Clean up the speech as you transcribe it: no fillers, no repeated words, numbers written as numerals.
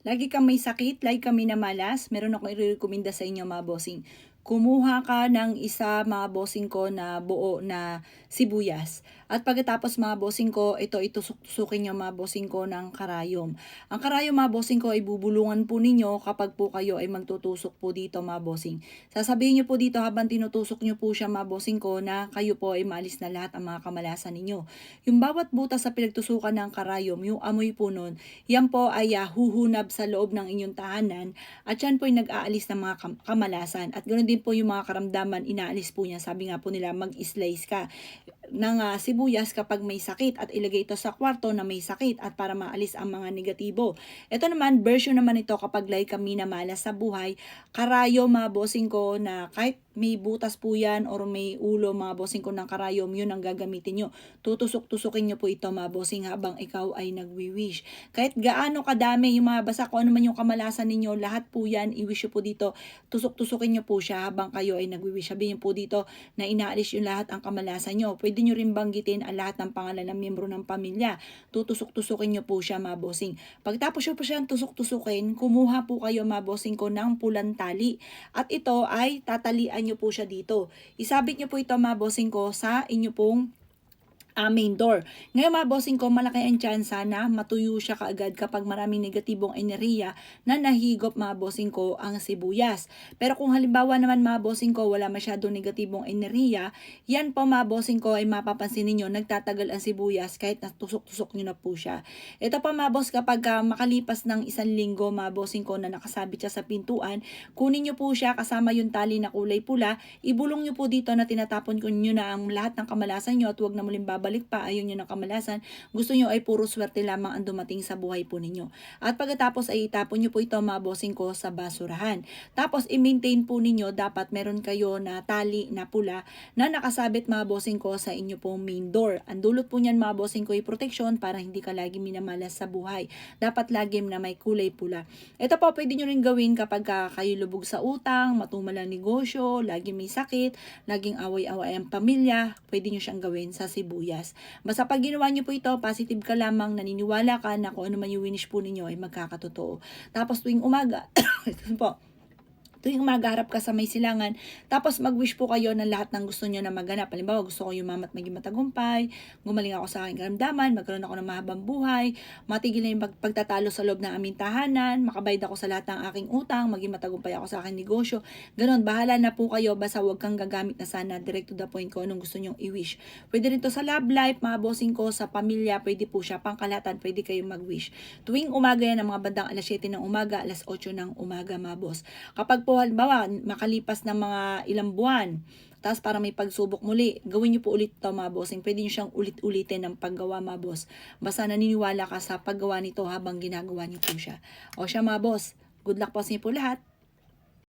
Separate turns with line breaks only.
Lagi kang may sakit, lagi kang minamalas, meron akong irerekomenda sa inyo mga bossing. Kumuha ka ng isa mga bossing ko na buo na sibuyas. At pagkatapos mga bossing ko, ito itusok-tusukin nyo mga bossing ko ng karayom. Ang karayom mga bossing ko ay bubulungan po ninyo kapag po kayo ay magtutusok po dito mga bossing. Sasabihin nyo po dito habang tinutusok nyo po siya mga bossing ko na kayo po ay maalis na lahat ang mga kamalasan ninyo. Yung bawat butas sa pinagtusukan ng karayom, yung amoy po nun, yan po ay huhunab sa loob ng inyong tahanan at yan po ay nag-aalis ng mga kamalasan. At ganoon din po yung mga karamdaman, inaalis po niya. Sabi nga po nila, mag-slice ka ng sibuyas kapag may sakit at ilagay ito sa kwarto na may sakit at para maalis ang mga negatibo. Ito naman, version naman ito kapag like kami na malas sa buhay, karayo mga bossing ko na kahit may butas po yan or may ulo mga bossing ko ng karayom, yun ang gagamitin nyo. Tutusok-tusukin nyo po ito mga bossing habang ikaw ay nagwi-wish. Kahit gaano kadami yung mga basa ko ano man yung kamalasan ninyo, lahat po yan, i-wish po dito. Tusok-tusukin nyo po siya habang kayo ay nagwi-wish. Sabihin po dito na inaalis yung lahat ang kamalasan nyo. Pwede nyo rin banggitin ang lahat ng pangalan ng miyembro ng pamilya. Tutusok-tusukin nyo po siya mga bossing. Pagtapos nyo po siyang tusok-tusukin, kumuha po kayo mga bossing ko ng pulang tali. At ito ay tatalian nyo po siya dito. Isabit nyo po ito mga bossing ko sa inyo pong main door. Ngayon mga bossing ko, malaki ang tsansa na matuyo siya kaagad kapag maraming negatibong enerhiya na nahigop mga bossing ko ang sibuyas. Pero kung halimbawa naman mga bossing ko, wala masyadong negatibong enerhiya, yan po mga bossing ko ay mapapansin ninyo, nagtatagal ang sibuyas kahit natusok-tusok nyo na po siya. Ito pa mga boss, kapag makalipas ng 1 linggo mga bossing ko na nakasabit siya sa pintuan, kunin nyo po siya kasama yung tali na kulay pula, ibulong nyo po dito na tinatapon ko nyo na ang lahat ng kamalasan nyo at huwag na muling babalik pa, ayaw nyo ng kamalasan, gusto nyo ay puro swerte lamang ang dumating sa buhay po ninyo. At pagkatapos ay itapon nyo po ito mga bossing ko sa basurahan. Tapos i-maintain po ninyo, dapat meron kayo na tali na pula na nakasabit mga bossing ko sa inyo pong main door. Ang dulot po niyan mga bossing ko ay protection para hindi ka lagi minamalas sa buhay. Dapat lagi na may kulay pula. Ito po pwede nyo rin gawin kapag kayo lubog sa utang, matumal ang negosyo, lagi may sakit, laging away-away ang pamilya, pwede nyo siyang gawin sa sibuyas. Basta pag ginawa nyo po ito, positive ka lamang, naniniwala ka na kung ano man yung winish po ninyo ay magkakatotoo. Tapos tuwing umaga, ito po, tuwing magaharap ka sa may silangan, tapos mag-wish po kayo ng lahat ng gusto nyo na maganap. Halimbawa, gusto ko yumamat maging matagumpay, gumaling ako sa aking karamdaman, magkaroon ako ng mahabang buhay, matigil na yung pagtatalo sa loob ng aming tahanan, makabayad ako sa lahat ng aking utang, maging matagumpay ako sa aking negosyo. Ganon, bahala na po kayo, basta huwag kang gagamit na sana, direct to the point ko anong gusto nyong i-wish. Pwede rin to sa love life, mga bossing ko, sa pamilya, pwede po siya, pangkalahatan, pwede kayong mag-wish. Tuwing umaga yan, ng mga bandang alas 7 ng umaga, alas 8 ng umaga, mga boss. Kapag po halimbawa, makalipas ng mga ilang buwan, tapos para may pagsubok muli, gawin nyo po ulit ito mga bossing. Pwede nyo siyang ulit-ulitin ng paggawa mga boss. Basta naniniwala ka sa paggawa nito habang ginagawa nyo po siya. O siya mga boss, good luck po sa inyo po lahat.